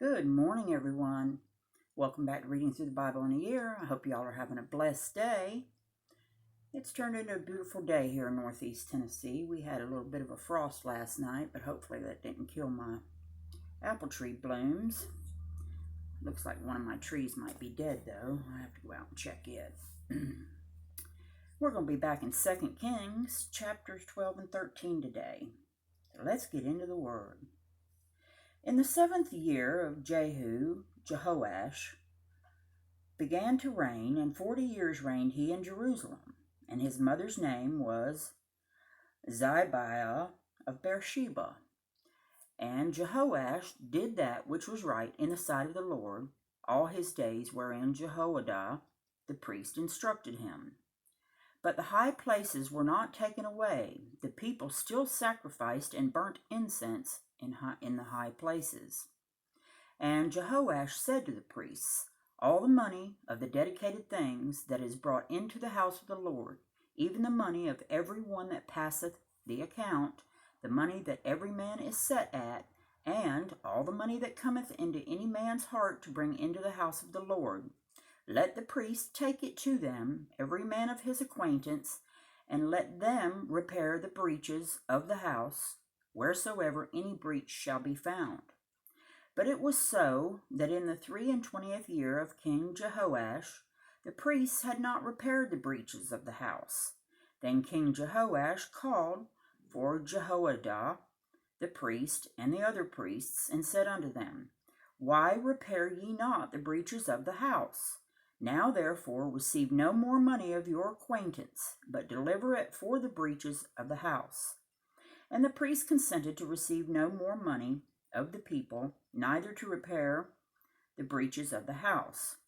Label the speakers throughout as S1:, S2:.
S1: Good morning, everyone. Welcome back to Reading Through the Bible in a Year. I hope y'all are having a blessed day. It's turned into a beautiful day here in Northeast Tennessee. We had a little bit of a frost last night, but hopefully that didn't kill my apple tree blooms. Looks like one of my trees might be dead, though. I have to go out and check it. We're going to be back in 2 Kings, chapters 12 and 13 today. So let's get into the Word. In the 7th year of Jehoash began to reign, and 40 years reigned he in Jerusalem, and his mother's name was Zibiah of Beersheba. And Jehoash did that which was right in the sight of the Lord all his days, wherein Jehoiada the priest instructed him. But the high places were not taken away. The people still sacrificed and burnt incense in the high places. And Jehoash said to the priests, all the money of the dedicated things that is brought into the house of the Lord, even the money of every one that passeth the account, the money that every man is set at, and all the money that cometh into any man's heart to bring into the house of the Lord, let the priests take it to them, every man of his acquaintance, and let them repair the breaches of the house, wheresoever any breach shall be found. But it was so that in the 23 year of King Jehoash, the priests had not repaired the breaches of the house. Then King Jehoash called for Jehoiada the priest and the other priests, and said unto them, why repair ye not the breaches of the house? Now therefore receive no more money of your acquaintance, but deliver it for the breaches of the house. And the priests consented to receive no more money of the people, neither to repair the breaches of the house.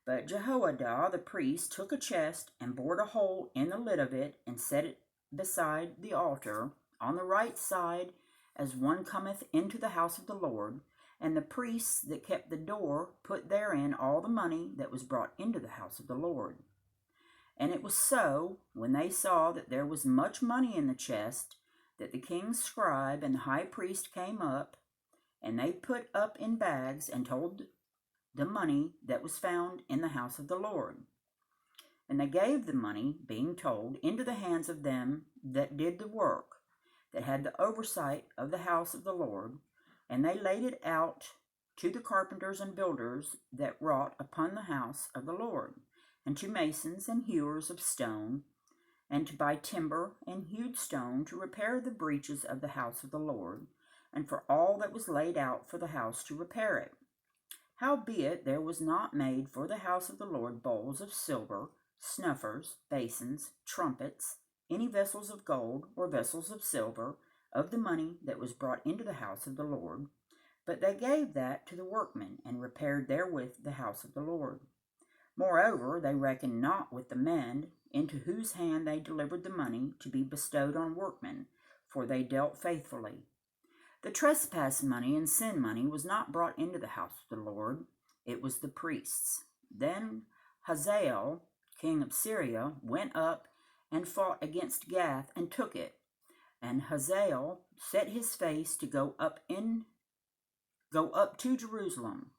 S1: But Jehoiada the priest took a chest, and bored a hole in the lid of it, and set it beside the altar, on the right side, as one cometh into the house of the Lord. And the priests that kept the door put therein all the money that was brought into the house of the Lord. And it was so, when they saw that there was much money in the chest, that the king's scribe and the high priest came up, and they put up in bags, and told the money that was found in the house of the Lord. And they gave the money, being told, into the hands of them that did the work, that had the oversight of the house of the Lord, and they laid it out to the carpenters and builders that wrought upon the house of the Lord, and to masons and hewers of stone, and to buy timber and hewed stone to repair the breaches of the house of the Lord, and for all that was laid out for the house to repair it. Howbeit there was not made for the house of the Lord bowls of silver, snuffers, basins, trumpets, any vessels of gold or vessels of silver, of the money that was brought into the house of the Lord, but they gave that to the workmen, and repaired therewith the house of the Lord. Moreover, they reckoned not with the men, into whose hand they delivered the money to be bestowed on workmen, for they dealt faithfully. The trespass money and sin money was not brought into the house of the Lord, it was the priests. Then Hazael, king of Syria, went up and fought against Gath, and took it. And Hazael set his face to go up to Jerusalem.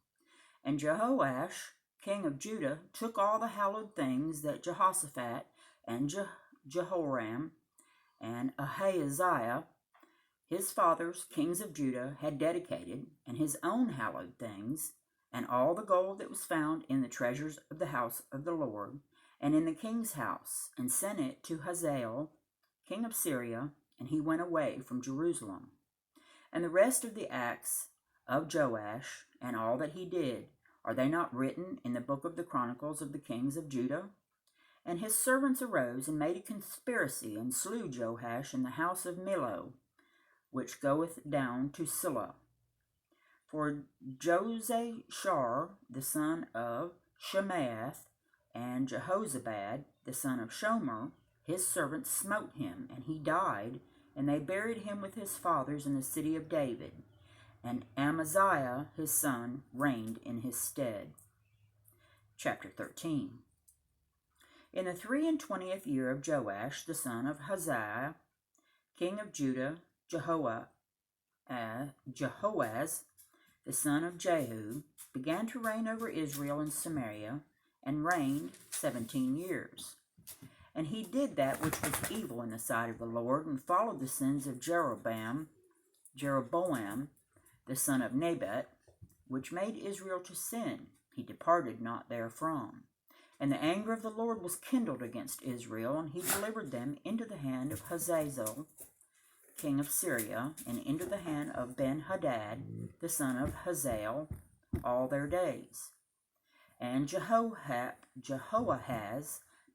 S1: And Jehoash, king of Judah, took all the hallowed things that Jehoshaphat and Jehoram and Ahaziah, his fathers, kings of Judah, had dedicated, and his own hallowed things, and all the gold that was found in the treasures of the house of the Lord, and in the king's house, and sent it to Hazael, king of Syria, and he went away from Jerusalem. And the rest of the acts of Joash, and all that he did, are they not written in the book of the Chronicles of the kings of Judah? And his servants arose and made a conspiracy, and slew Joash in the house of Millo, which goeth down to Silla. For Josashar, the son of Shemaath, and Jehozabad, the son of Shomer, his servants smote him, and he died, and they buried him with his fathers in the city of David. And Amaziah, his son, reigned in his stead. Chapter 13. In the 23 year of Joash, the son of Hazael, king of Judah, Jehoaz the son of Jehu, began to reign over Israel and Samaria, and reigned 17 years. And he did that which was evil in the sight of the Lord, and followed the sins of Jeroboam, the son of Nebat, which made Israel to sin. He departed not therefrom. And the anger of the Lord was kindled against Israel, and he delivered them into the hand of Hazael, king of Syria, and into the hand of Ben-Hadad, the son of Hazael, all their days. And Jehoahaz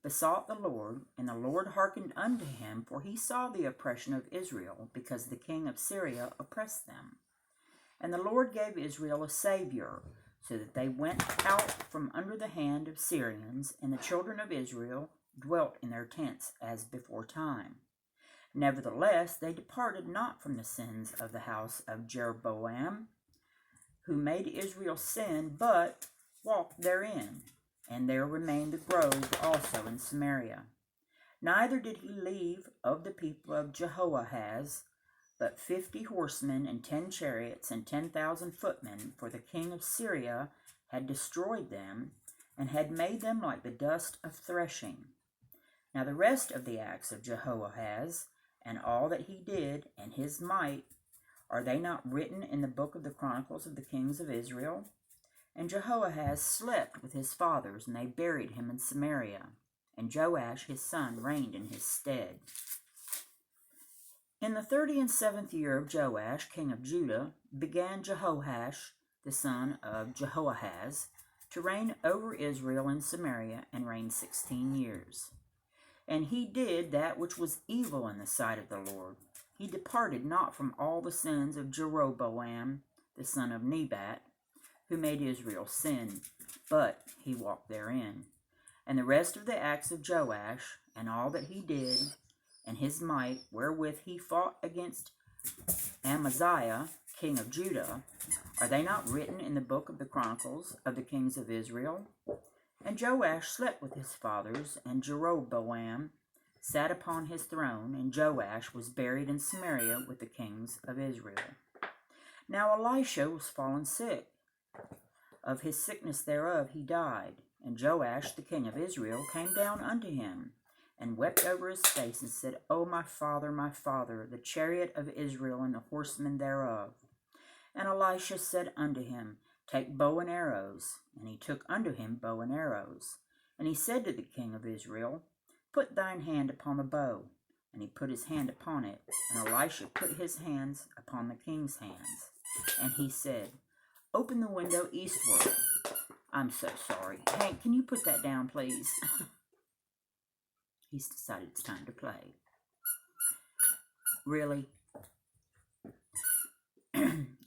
S1: besought the Lord, and the Lord hearkened unto him, for he saw the oppression of Israel, because the king of Syria oppressed them. And the Lord gave Israel a Savior, so that they went out from under the hand of Syrians, and the children of Israel dwelt in their tents as before time. Nevertheless, they departed not from the sins of the house of Jeroboam, who made Israel sin, but walked therein. And there remained the grove also in Samaria. Neither did he leave of the people of Jehoahaz but 50 horsemen and 10 chariots and 10,000 footmen, for the king of Syria had destroyed them, and had made them like the dust of threshing. Now the rest of the acts of Jehoahaz, and all that he did, and his might, are they not written in the book of the Chronicles of the kings of Israel? And Jehoahaz slept with his fathers, and they buried him in Samaria. And Joash his son reigned in his stead. In the 37th year of Joash, king of Judah, began Jehoash, the son of Jehoahaz, to reign over Israel and Samaria, and reigned 16 years. And he did that which was evil in the sight of the Lord. He departed not from all the sins of Jeroboam, the son of Nebat, who made Israel sin, but he walked therein. And the rest of the acts of Joash, and all that he did, and his might, wherewith he fought against Amaziah, king of Judah, are they not written in the book of the Chronicles of the kings of Israel? And Joash slept with his fathers, and Jeroboam sat upon his throne, and Joash was buried in Samaria with the kings of Israel. Now Elisha was fallen sick. Of his sickness thereof he died. And Joash the king of Israel came down unto him, and wept over his face, and said, O my father, the chariot of Israel, and the horsemen thereof. And Elisha said unto him, Take bow and arrows. And he took unto him bow and arrows. And he said to the king of Israel, Put thine hand upon the bow. And he put his hand upon it. And Elisha put his hands upon the king's hands. And he said, Open the window eastward. I'm so sorry. Hank, can you put that down, please? He's decided it's time to play. Really?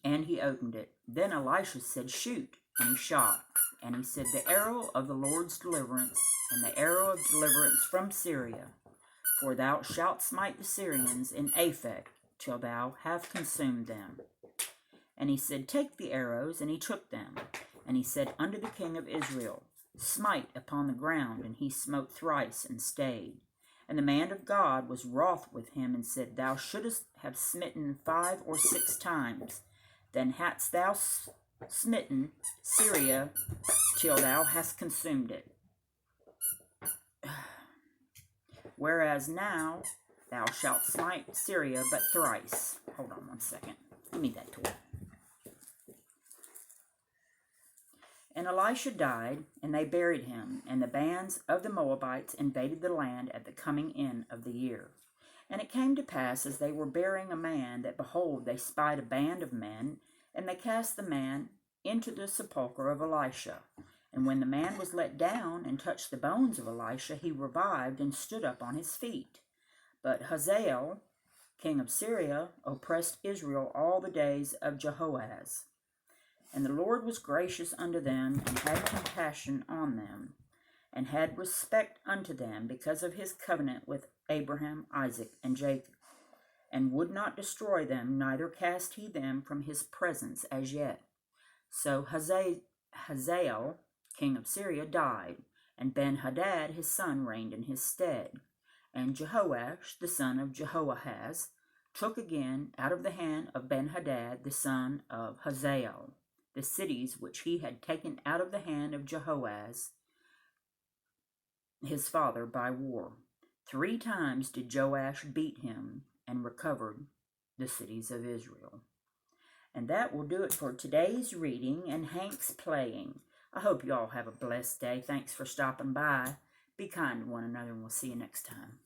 S1: And he opened it. Then Elisha said, Shoot. And he shot. And he said, The arrow of the Lord's deliverance, and the arrow of deliverance from Syria. For thou shalt smite the Syrians in Aphek, till thou have consumed them. And he said, Take the arrows. And he took them. And he said unto the king of Israel, Smite upon the ground. And he smote thrice, and stayed. And the man of God was wroth with him, and said, Thou shouldest have smitten 5 or 6 times. Then hadst thou smitten Syria till thou hast consumed it. Whereas now thou shalt smite Syria but thrice. Hold on one second. Give me that tool. And Elisha died, and they buried him, and the bands of the Moabites invaded the land at the coming in of the year. And it came to pass, as they were burying a man, that, behold, they spied a band of men, and they cast the man into the sepulchre of Elisha. And when the man was let down and touched the bones of Elisha, he revived and stood up on his feet. But Hazael, king of Syria, oppressed Israel all the days of Jehoahaz. And the Lord was gracious unto them, and had compassion on them, and had respect unto them, because of his covenant with Abraham, Isaac, and Jacob, and would not destroy them, neither cast he them from his presence as yet. So Hazael, king of Syria, died, and Ben-Hadad his son reigned in his stead. And Jehoash, the son of Jehoahaz, took again out of the hand of Ben-Hadad the son of Hazael. the cities which he had taken out of the hand of Jehoaz, his father, by war. 3 times did Joash beat him and recovered the cities of Israel. And that will do it for today's reading and Hank's playing. I hope you all have a blessed day. Thanks for stopping by. Be kind to one another, and we'll see you next time.